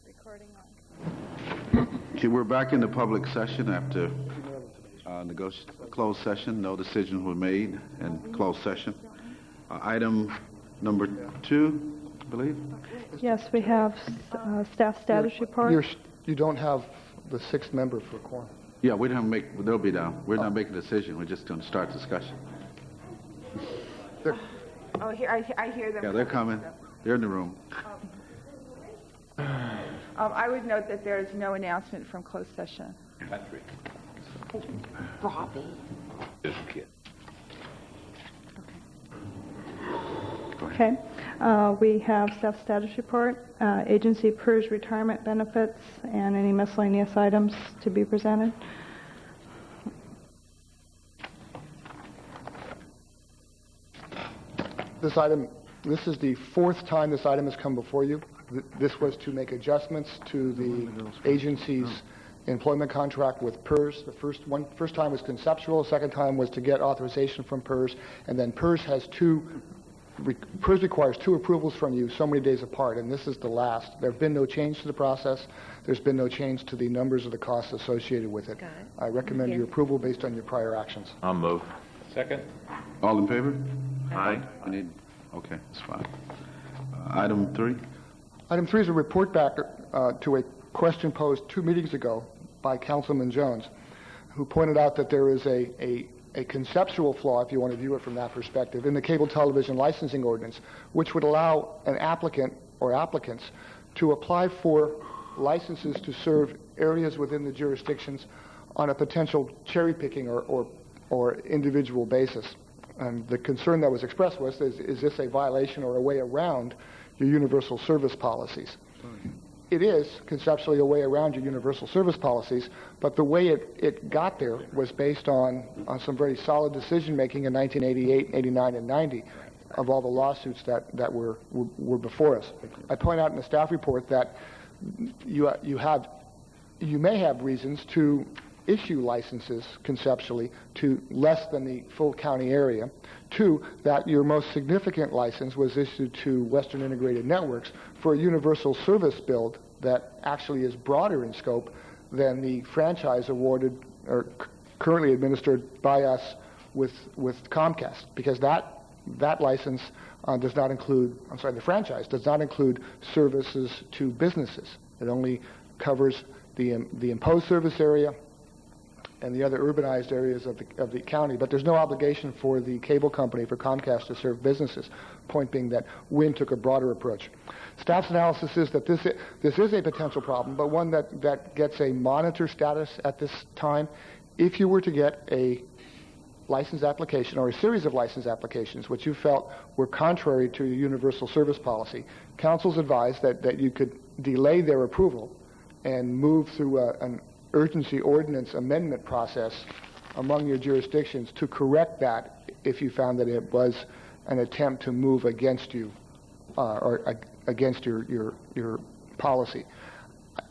Recording on. Okay, we're back in the public session after closed session. No decisions were made in closed session. Item number 2, I believe. Yes, we have staff status report. You don't have the 6th member for quorum. Yeah, we don't make. They'll be down. We're not making a decision. We're just going to start discussion. Oh, here I hear them. Yeah, they're coming. They're in the room. I would note that there is no announcement from closed session. Patrick. Robbie. This kid. Okay. We have staff status report, agency PERS retirement benefits, and any miscellaneous items to be presented. This is the 4th time this item has come before you. This was to make adjustments to the agency's employment contract with PERS. The first time was conceptual, the second time was to get authorization from PERS, and then PERS requires 2 approvals from you so many days apart, and this is the last. There have been no change to the process. There's been no change to the numbers of the costs associated with it. I recommend your approval based on your prior actions. I'll move. Second. All in favor? Aye. Okay, that's fine. Item 3. Item 3 is a report back to a question posed 2 meetings ago by Councilman Jones, who pointed out that there is a conceptual flaw, if you want to view it from that perspective, in the cable television licensing ordinance, which would allow an applicant or applicants to apply for licenses to serve areas within the jurisdictions on a potential cherry-picking or individual basis. And the concern that was expressed was, is this a violation or a way around your universal service policies? It is conceptually a way around your universal service policies, but the way it got there was based on some very solid decision-making in 1988, 89, and 90 of all the lawsuits that were before us. I point out in the staff report that you may have reasons to issue licenses conceptually to less than the full county area. 2, that your most significant license was issued to Western Integrated Networks for a universal service build that actually is broader in scope than the franchise awarded or currently administered by us with Comcast, because that license does not include, the franchise does not include services to businesses. It only covers the imposed service area and the other urbanized areas of the county, but there's no obligation for the cable company, for Comcast, to serve businesses, point being that WIN took a broader approach. Staff's analysis is that this is a potential problem, but one that gets a monitor status at this time. If you were to get a license application or a series of license applications which you felt were contrary to your universal service policy, council's advised that you could delay their approval and move through an urgency ordinance amendment process among your jurisdictions to correct that if you found that it was an attempt to move against you or against your policy.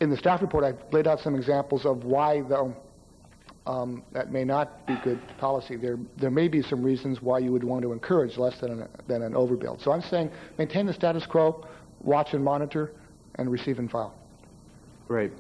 In the staff report, I've laid out some examples of why, though, that may not be good policy. There may be some reasons why you would want to encourage less than an overbuild. So I'm saying maintain the status quo, watch and monitor, and receive and file. Great.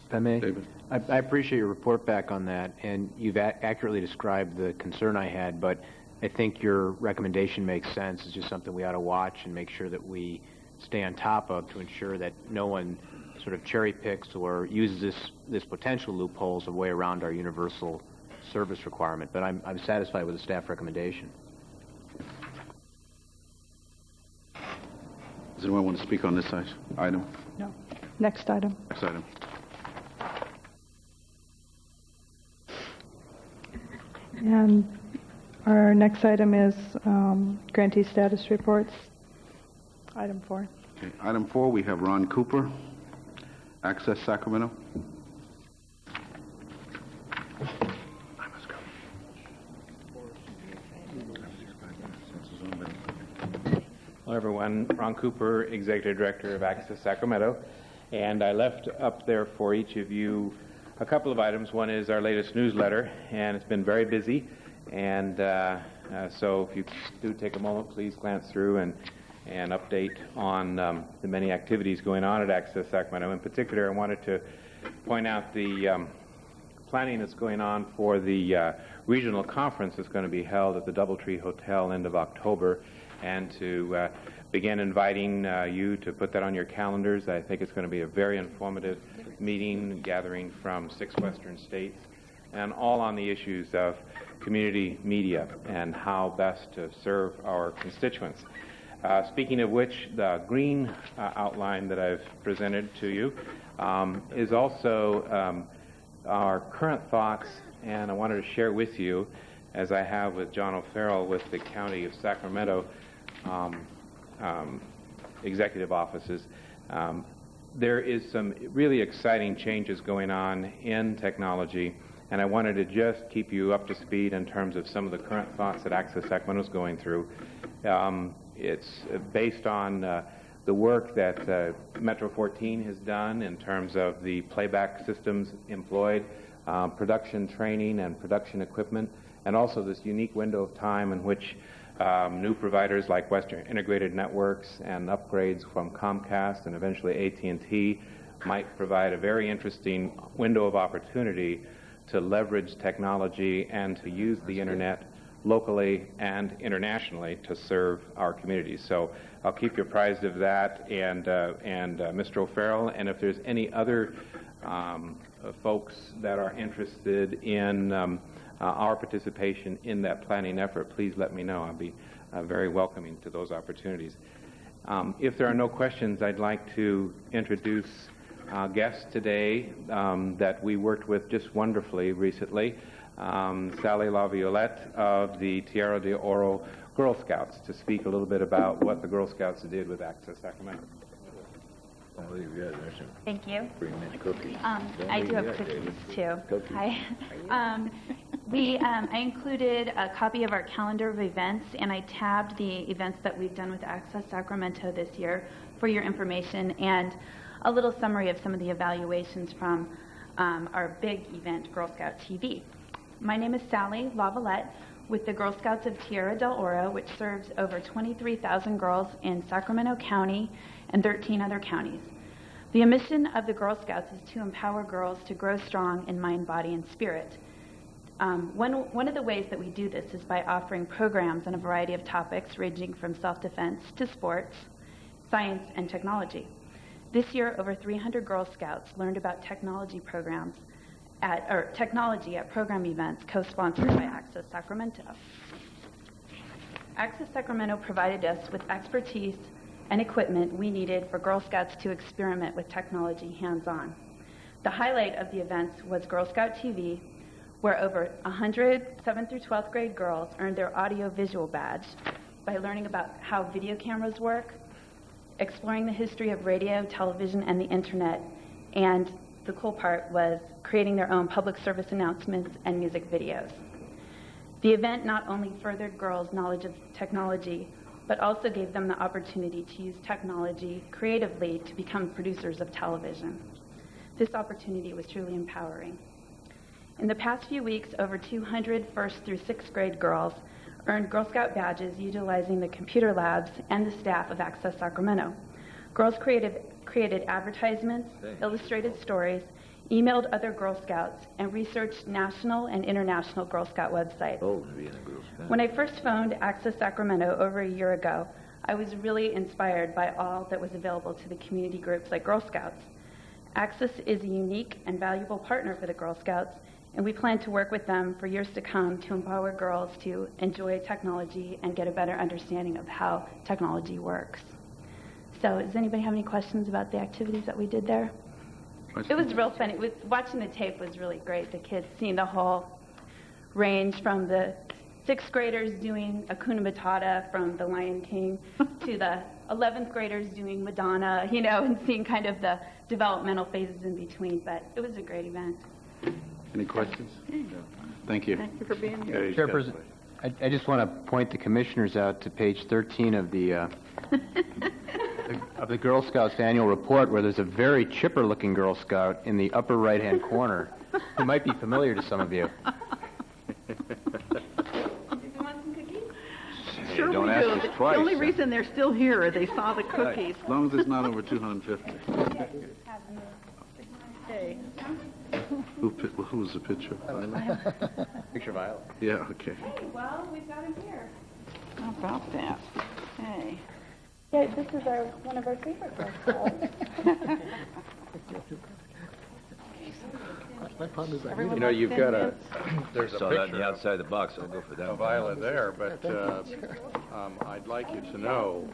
If I may, David. I appreciate your report back on that, and you've accurately described the concern I had, but I think your recommendation makes sense. It's just something we ought to watch and make sure that we stay on top of to ensure that no one sort of cherry picks or uses this potential loophole as a way around our universal service requirement. But I'm satisfied with the staff recommendation. Does anyone want to speak on this item? No. Next item. Next item. And our next item is grantee status reports. Item 4. Okay. Item 4, we have Ron Cooper, Access Sacramento. Hello everyone, Ron Cooper, Executive Director of Access Sacramento, and I left up there for each of you a couple of items. One is our latest newsletter, and it's been very busy, and so if you do take a moment, please glance through and and update on the many activities going on at Access Sacramento. In particular, I wanted to point out the planning that's going on for the regional conference that's going to be held at the Doubletree Hotel end of October, and to begin inviting you to put that on your calendars. I think it's going to be a very informative meeting gathering from 6 Western states, and all on the issues of community media and how best to serve our constituents. Speaking of which, the green outline that I've presented to you is also our current thoughts, and I wanted to share with you, as I have with John O'Farrell with the County of Sacramento executive offices. There is some really exciting changes going on in technology, and I wanted to just keep you up to speed in terms of some of the current thoughts that Access Sacramento is going through. It's based on the work that Metro 14 has done in terms of the playback systems employed, production training and production equipment, and also this unique window of time in which new providers like Western Integrated Networks and upgrades from Comcast and eventually AT&T might provide a very interesting window of opportunity to leverage technology and to use the internet locally and internationally to serve our communities. So I'll keep you apprised of that, and Mr. O'Farrell, and if there's any other folks that are interested in our participation in that planning effort, please let me know. I'll be very welcoming to those opportunities. If there are no questions, I'd like to introduce guests today that we worked with just wonderfully recently. Sally LaViolette of the Tierra de Oro Girl Scouts, to speak a little bit about what the Girl Scouts did with Access Sacramento. Thank you. Bring in cookies. I do have cookies too. Hi. I included a copy of our calendar of events, and I tabbed the events that we've done with Access Sacramento this year for your information, and a little summary of some of the evaluations from our big event, Girl Scout TV. My name is Sally LaViolette with the Girl Scouts of Tierra del Oro, which serves over 23,000 girls in Sacramento County and 13 other counties. The mission of the Girl Scouts is to empower girls to grow strong in mind, body, and spirit. One of the ways that we do this is by offering programs on a variety of topics ranging from self-defense to sports, science, and technology. This year, over 300 Girl Scouts learned about technology at program events co-sponsored by Access Sacramento. Access Sacramento provided us with expertise and equipment we needed for Girl Scouts to experiment with technology hands-on. The highlight of the events was Girl Scout TV, where over 100 7th through 12th grade girls earned their audio-visual badge by learning about how video cameras work, exploring the history of radio, television, and the internet, and the cool part was creating their own public service announcements and music videos. The event not only furthered girls' knowledge of technology, but also gave them the opportunity to use technology creatively to become producers of television. This opportunity was truly empowering. In the past few weeks, over 200 first through 6th grade girls earned Girl Scout badges utilizing the computer labs and the staff of Access Sacramento. Girls created advertisements, illustrated stories, emailed other Girl Scouts, and researched national and international Girl Scout websites. When I first phoned Access Sacramento over a year ago, I was really inspired by all that was available to the community groups like Girl Scouts. Access is a unique and valuable partner for the Girl Scouts, and we plan to work with them for years to come to empower girls to enjoy technology and get a better understanding of how technology works. So does anybody have any questions about the activities that we did there? It was real fun. Watching the tape was really great. The kids seeing the whole range from the 6th graders doing Hakuna Matata from The Lion King to the 11th graders doing Madonna, and seeing kind of the developmental phases in between. But it was a great event. Any questions? Thank you. Thank you for being here. Chairperson, I just want to point the commissioners out to page 13 of the Girl Scouts annual report, where there's a very chipper-looking Girl Scout in the upper right-hand corner who might be familiar to some of you. Did you want some cookies? Don't ask us twice. The only reason they're still here is they saw the cookies. As long as it's not over 250. Okay. Who's the picture? Picture Violet. Yeah, okay. Well, we've got him here. How about that? Hey. Yeah, this is one of our favorite girls. My problem is I You know, you've got a, there's a Saw that on the picture outside of the box, I'll go for that. of Violet there, but I'd like you to know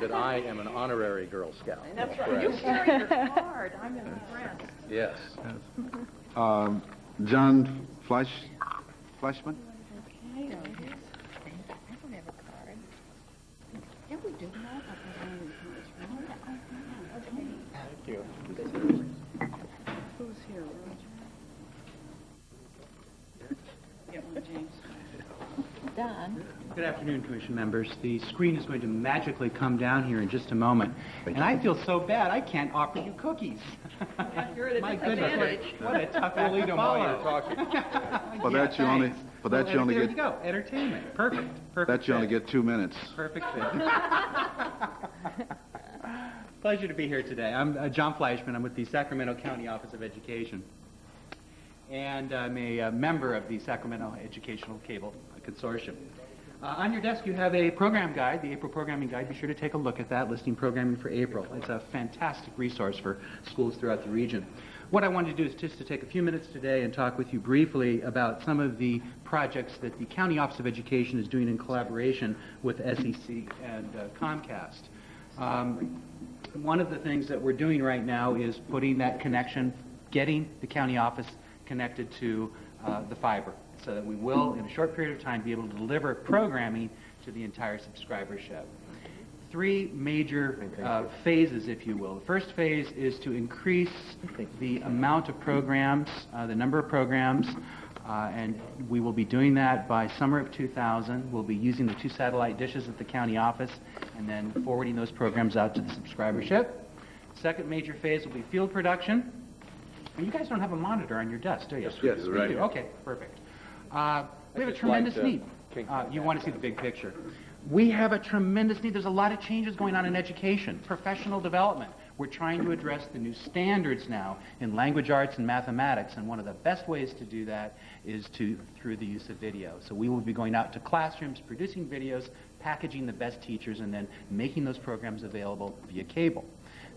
that I am an honorary Girl Scout. That's right. You carry your card. I'm impressed. Yes. John Fleischman? Who's here, Roger? Get one, James. Don. Good afternoon, Commission members. The screen is going to magically come down here in just a moment. And I feel so bad, I can't offer you cookies. You're at a My disadvantage. goodness, what a tough We'll act eat to them while you're follow. talking. For that you only, thanks. for that you only There you get, go, entertainment. Perfect. that you only fit. get 2 minutes. Perfect fit. Pleasure to be here today. I'm John Fleischman. I'm with the Sacramento County Office of Education. And I'm a member of the Sacramento Educational Cable Consortium. On your desk you have a program guide, the April programming guide. Be sure to take a look at that, listing programming for April. It's a fantastic resource for schools throughout the region. What I wanted to do is just to take a few minutes today and talk with you briefly about some of the projects that the County Office of Education is doing in collaboration with SEC and Comcast. One of the things that we're doing right now is putting that connection, getting the county office connected to the fiber, so that we will, in a short period of time, be able to deliver programming to the entire subscribership. Three major phases, if you will. The first phase is to increase the amount of programs, the number of programs, and we will be doing that by summer of 2000. We'll be using the 2 satellite dishes at the county office and then forwarding those programs out to the subscribership. Second major phase will be field production. And you guys don't have a monitor on your desk, do you? Yes, You right do. here. Okay, perfect. We have a just tremendous like to need. kink You want to see the big picture. We have a tremendous need. There's a lot of changes going on in education, professional development. We're trying to address the new standards now in language arts and mathematics, and one of the best ways to do that is through the use of video. So we will be going out to classrooms, producing videos, packaging the best teachers, and then making those programs available via cable.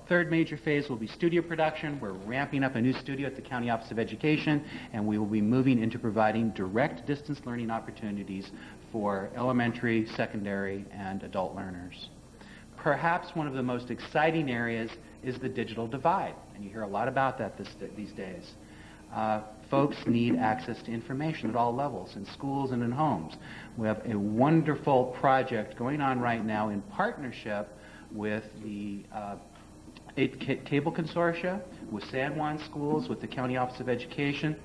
Third major phase will be studio production. We're ramping up a new studio at the County Office of Education, and we will be moving into providing direct distance learning opportunities for elementary, secondary, and adult learners. Perhaps one of the most exciting areas is the digital divide, and you hear a lot about that these days. Folks need access to information at all levels, in schools and in homes. We have a wonderful project going on right now in partnership with the Cable Consortia, with San Juan Schools, with the County Office of Education,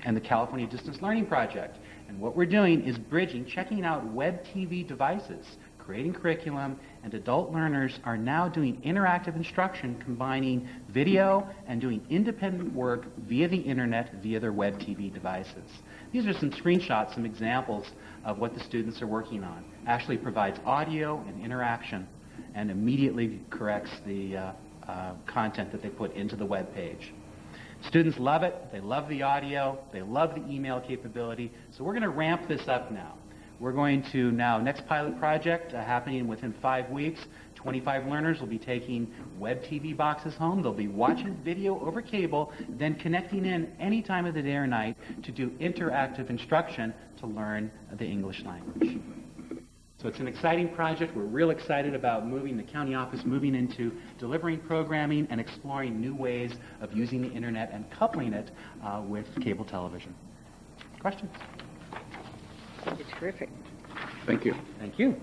and the California Distance Learning Project. And what we're doing is bridging, checking out web TV devices, creating curriculum, and adult learners are now doing interactive instruction, combining video and doing independent work via the internet, via their web TV devices. These are some screenshots, some examples of what the students are working on. Ashley provides audio and interaction and immediately corrects the content that they put into the web page. Students love it. They love the audio. They love the email capability. So we're going to ramp this up now. We're going to now, next pilot project happening within 5 weeks, 25 learners will be taking web TV boxes home. They'll be watching video over cable, then connecting in any time of the day or night to do interactive instruction to learn the English language. So it's an exciting project. We're real excited about moving the county office, moving into delivering programming and exploring new ways of using the internet and coupling it with cable television. Questions? It's terrific. Thank you. Thank you.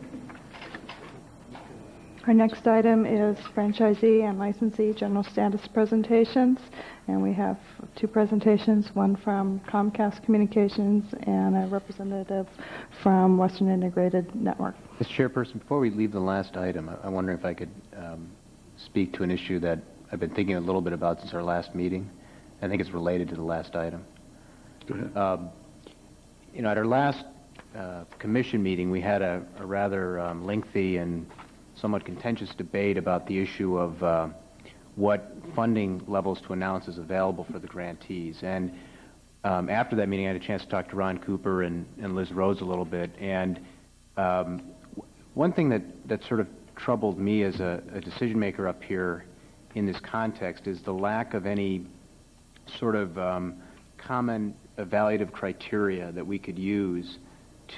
Our next item is franchisee and licensee general status presentations, and we have 2 presentations, one from Comcast Communications and a representative from Western Integrated Network. Mr. Chairperson, before we leave the last item, I wonder if I could speak to an issue that I've been thinking a little bit about since our last meeting. I think it's related to the last item. Go ahead. You know, at our last commission meeting, we had a rather lengthy and somewhat contentious debate about the issue of what funding levels to announce is available for the grantees. And after that meeting, I had a chance to talk to Ron Cooper and Liz Rhodes a little bit. And one thing that sort of troubled me as a decision maker up here in this context is the lack of any sort of common evaluative criteria that we could use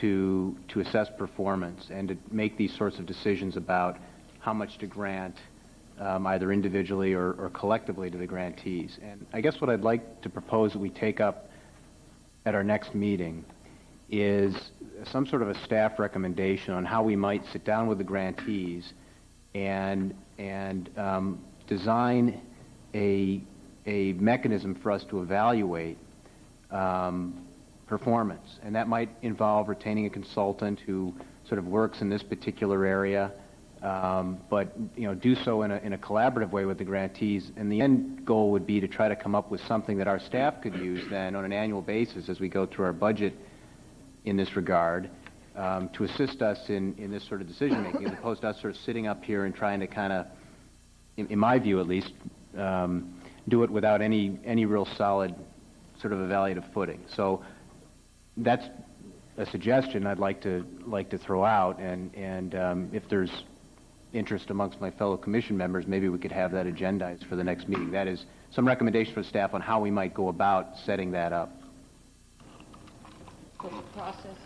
to assess performance and to make these sorts of decisions about how much to grant either individually or collectively to the grantees. And I guess what I'd like to propose that we take up at our next meeting is some sort of a staff recommendation on how we might sit down with the grantees and design a mechanism for us to evaluate performance. And that might involve retaining a consultant who sort of works in this particular area, but do so in a collaborative way with the grantees. And the end goal would be to try to come up with something that our staff could use then on an annual basis as we go through our budget in this regard, to assist us in this sort of decision making, as opposed to us sort of sitting up here and trying to kind of, in my view at least, do it without any real solid sort of evaluative footing. So that's a suggestion I'd like to throw out, and if there's interest amongst my fellow commission members, maybe we could have that agendized for the next meeting. That is some recommendation for staff on how we might go about setting that up. So the process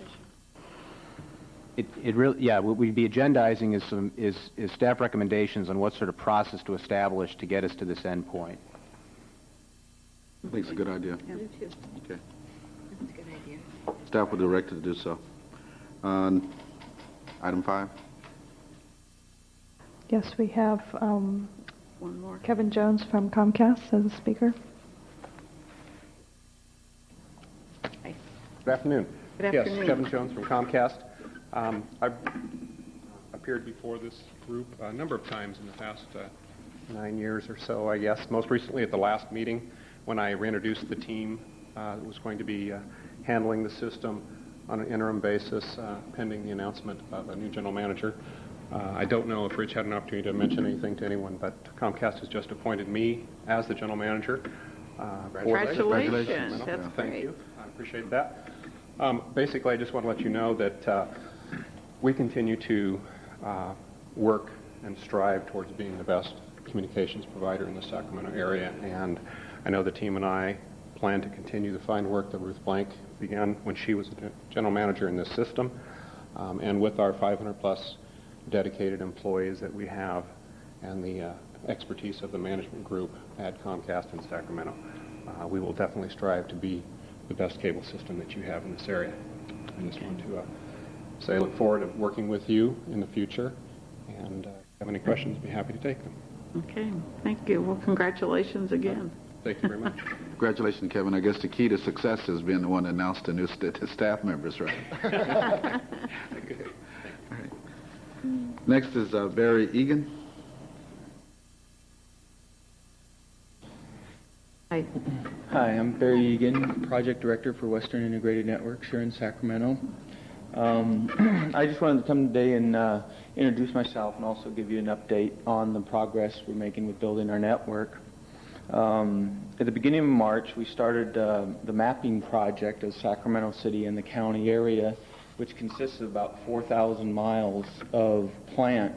issue. It really, yeah, what we'd be agendizing is staff recommendations on what sort of process to establish to get us to this end point. I think it's a good idea. Yeah, me too. Okay. That's a good idea. Staff will direct to do so. Item 5. Yes, we have One more. Kevin Jones from Comcast as a speaker. Hi. Good afternoon. Good Yes, afternoon. Kevin Jones from Comcast. I've appeared before this group a number of times in the past 9 years or so, I guess. Most recently at the last meeting when I reintroduced the team that was going to be handling the system on an interim basis pending the announcement of a new general manager. I don't know if Rich had an opportunity to mention anything to anyone, but Comcast has just appointed me as the general manager. Congratulations. That's Thank great. you. I appreciate that. Basically, I just want to let you know that we continue to work and strive towards being the best communications provider in the Sacramento area, and I know the team and I plan to continue the fine work that Ruth Blank began when she was the general manager in this system, and with our 500-plus dedicated employees that we have and the expertise of the management group at Comcast in Sacramento, we will definitely strive to be the best cable system that you have in this area. I just want to say I look forward to working with you in the future, and if you have any questions, I'd be happy to take them. Okay, thank you. Well, congratulations again. Thank you very much. Congratulations, Kevin. I guess the key to success has been the one that announced the new staff members, right? All right. Next is Barry Egan. Hi. Hi, I'm Barry Egan, Project Director for Western Integrated Networks here in Sacramento. I just wanted to come today and introduce myself and also give you an update on the progress we're making with building our network. At the beginning of March, we started the mapping project of Sacramento City and the county area, which consists of about 4,000 miles of plant.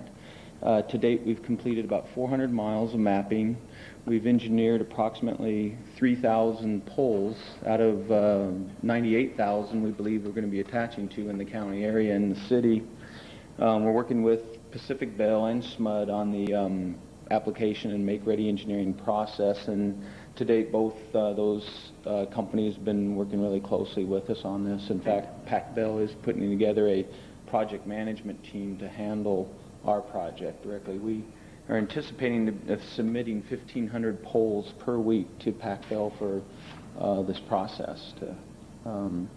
To date, we've completed about 400 miles of mapping. We've engineered approximately 3,000 poles out of 98,000 we believe we're going to be attaching to in the county area and the city. We're working with Pacific Bell and SMUD on the application and make-ready engineering process, and to date both those companies have been working really closely with us on this. In fact, Pac Bell is putting together a project management team to handle our project directly. We are anticipating submitting 1,500 poles per week to Pac Bell for this process to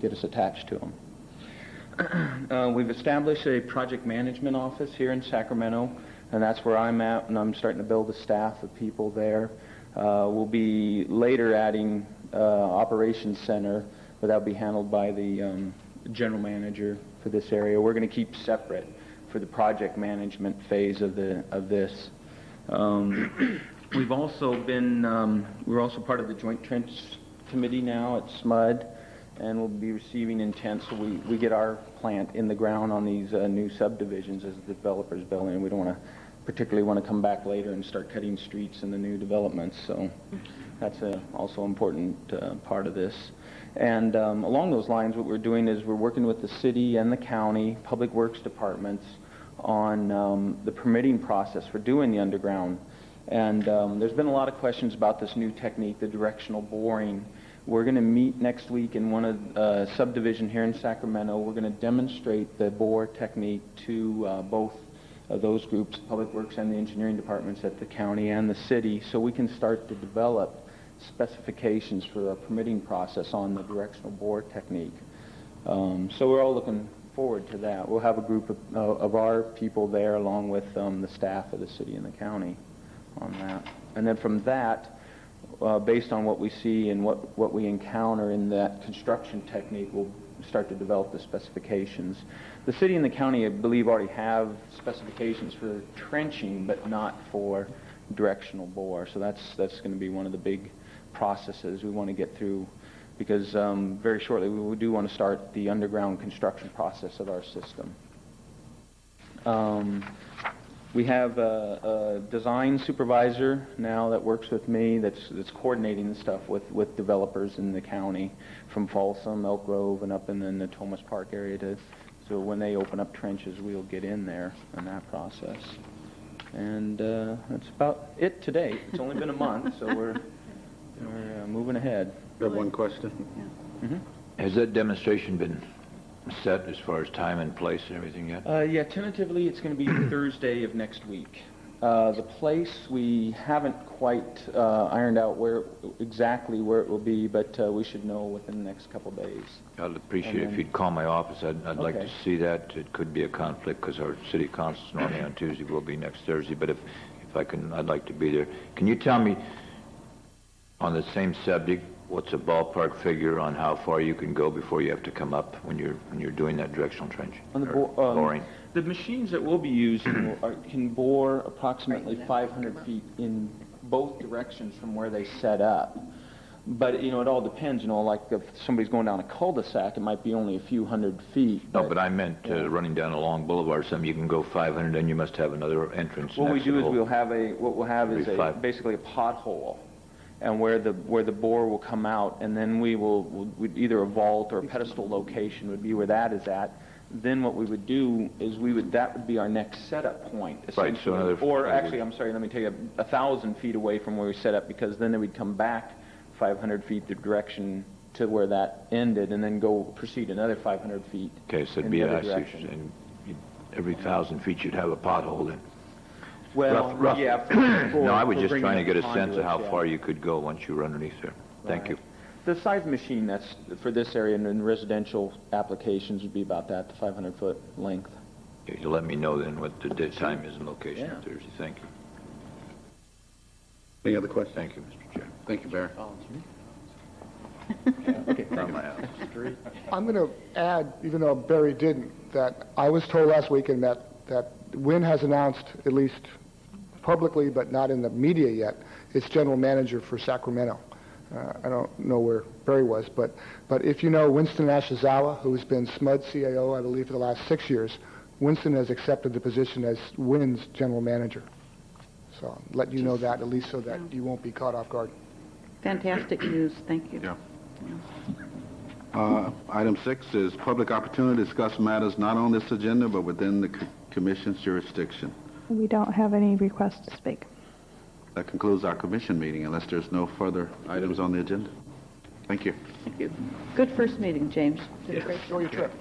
get us attached to them. We've established a project management office here in Sacramento, and that's where I'm at, and I'm starting to build a staff of people there. We'll be later adding operations center, but that'll be handled by the general manager for this area. We're going to keep separate for the project management phase of this. We've also been, we're also part of the Joint Trench Committee now at SMUD, and we'll be receiving intent, so we get our plant in the ground on these new subdivisions as the developers build in. We don't particularly want to come back later and start cutting streets in the new developments, so that's also an important part of this. And along those lines, what we're doing is we're working with the city and the county, public works departments on the permitting process for doing the underground. And there's been a lot of questions about this new technique, the directional boring. We're going to meet next week in one of subdivision here in Sacramento. We're going to demonstrate the bore technique to both of those groups, public works and the engineering departments at the county and the city, so we can start to develop specifications for a permitting process on the directional bore technique. So we're all looking forward to that. We'll have a group of our people there along with the staff of the city and the county on that. And then from that, based on what we see and what we encounter in that construction technique, we'll start to develop the specifications. The city and the county, I believe, already have specifications for trenching, but not for directional bore. So that's going to be one of the big processes we want to get through, because very shortly we do want to start the underground construction process of our system. We have a design supervisor now that works with me that's coordinating the stuff with developers in the county from Folsom, Elk Grove, and up in the Natomas Park area. So when they open up trenches, we'll get in there in that process. And that's about it today. It's only been a month, so we're moving ahead. I have one question. Mm-hmm. Has that demonstration been set as far as time and place and everything yet? Yeah, tentatively it's going to be Thursday of next week. The place, we haven't quite ironed out exactly where it will be, but we should know within the next couple days. I'd appreciate it if you'd call my office. I'd like to see that. It could be a conflict because our city council's normally on Tuesday. We'll be next Thursday, but if I can, I'd like to be there. Can you tell me on the same subject, what's a ballpark figure on how far you can go before you have to come up when you're doing that directional trench? On the boring. The machines that we'll be using can bore approximately 500 feet in both directions from where they set up. But, it all depends, like if somebody's going down a cul-de-sac, it might be only a few hundred feet. No, but I meant running down a long boulevard or something. You can go 500, then you must have another entrance. What we do is basically a pothole, and where the bore will come out, and then we'd either a vault or a pedestal location would be where that is at. Then what we would do is that would be our next setup point, essentially. Right, so actually, I'm sorry, let me tell you, 1,000 feet away from where we set up, because then we'd come back 500 feet the direction to where that ended, and then proceed another 500 feet. Okay, so it'd be and every 1,000 feet you'd have a pothole then. Well, rough. yeah. No, I was just trying to get a sense of how far you could go once you were underneath there. Thank you. The size machine that's for this area and in residential applications would be about that, the 500-foot length. Okay, you'll let me know then what the time is and location on Thursday. Thank you. Any other questions? Thank you, Mr. Chair. Thank you, Barry. Okay, From my house. I'm going to add, even though Barry didn't, that I was told last weekend that Wynn has announced, at least publicly but not in the media yet, its general manager for Sacramento. I don't know where Barry was, but if you know Winston Ashizawa, who's been SMUD CAO, I believe, for the last 6 years, Winston has accepted the position as Wynn's general manager. So I'll let you know that, at least so that you won't be caught off guard. Fantastic news. Thank you. Yeah. Item 6 is public opportunity to discuss matters not on this agenda but within the commission's jurisdiction. We don't have any requests to speak. That concludes our commission meeting unless there's no further items on the agenda. Thank you. Thank you. Good first meeting, James. Did a great job. Enjoy your trip.